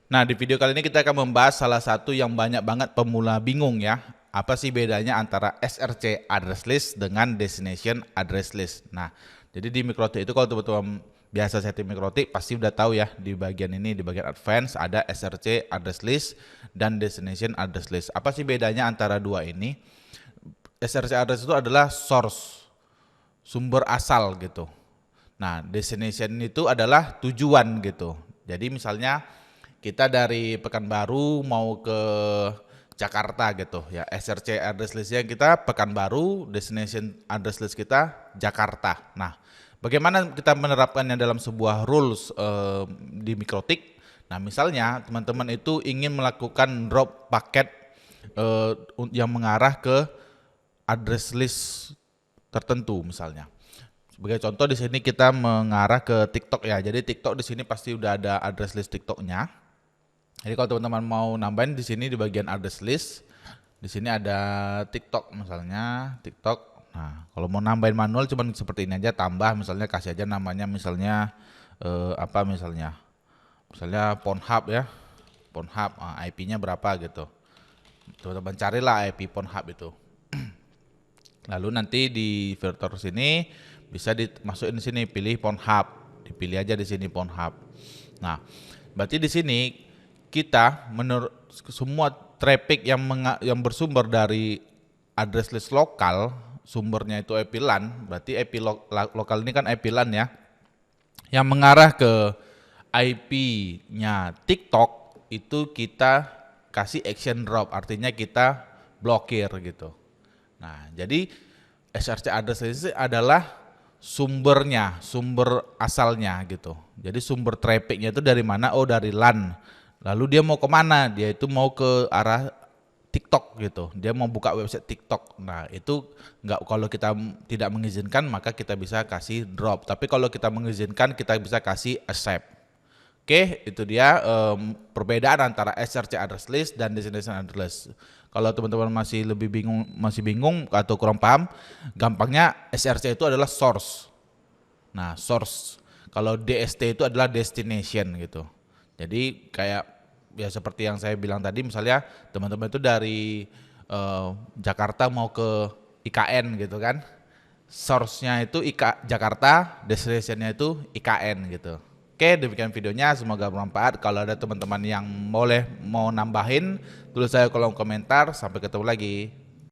Nah, di video kali ini kita akan membahas salah satu yang banyak banget pemula bingung ya. Apa sih bedanya antara SRC address list dengan destination address list? Nah, jadi di Mikrotik itu kalau teman-teman biasa setting Mikrotik pasti udah tahu ya, di bagian ini, di bagian advance ada SRC address list dan destination address list. Apa sih bedanya antara dua ini? SRC address itu adalah source, sumber asal gitu. Nah, destination itu adalah tujuan gitu. Jadi misalnya kita dari Pekanbaru mau ke Jakarta gitu ya, SRC address listnya kita Pekanbaru, destination address list kita Jakarta. Nah, bagaimana kita menerapkannya dalam sebuah rules di Mikrotik? Nah, misalnya teman-teman itu ingin melakukan drop paket yang mengarah ke address list tertentu misalnya. Sebagai contoh di sini kita mengarah ke TikTok ya. Jadi TikTok di sini pasti udah ada address list TikToknya. Jadi kalau teman-teman mau nambahin di sini di bagian address list, di sini ada TikTok misalnya, TikTok. Nah, kalau mau nambahin manual cuman seperti ini aja, tambah misalnya kasih aja namanya misalnya apa misalnya. Misalnya Pornhub ya. Pornhub, IP-nya berapa gitu. Teman-teman carilah IP Pornhub itu. Lalu nanti di filter sini bisa dimasukin di sini, pilih Pornhub, dipilih aja di sini Pornhub. Nah, berarti di sini kita menurut semua traffic yang bersumber dari address list lokal, sumbernya itu IP LAN, berarti IP lokal ini kan IP LAN ya, yang mengarah ke IP-nya TikTok itu kita kasih action drop, artinya kita blokir gitu. Nah, jadi SRC address list adalah sumbernya, sumber asalnya gitu. Jadi sumber trafficnya itu dari mana? Oh, dari LAN. Lalu dia mau kemana? Dia itu mau ke arah TikTok gitu. Dia mau buka website TikTok. Nah, itu nggak, kalau kita tidak mengizinkan maka kita bisa kasih drop. Tapi kalau kita mengizinkan kita bisa kasih accept. Oke, itu dia perbedaan antara SRC address list dan destination address list. Kalau teman-teman masih bingung atau kurang paham, gampangnya SRC itu adalah source. Nah, source. Kalau DST itu adalah destination gitu. Jadi kayak ya seperti yang saya bilang tadi, misalnya teman-teman itu dari Jakarta mau ke IKN gitu kan. Source-nya itu Jakarta, destination-nya itu IKN gitu. Oke, demikian videonya, semoga bermanfaat. Kalau ada teman-teman yang mau nambahin, tulis saya kolom komentar. Sampai ketemu lagi.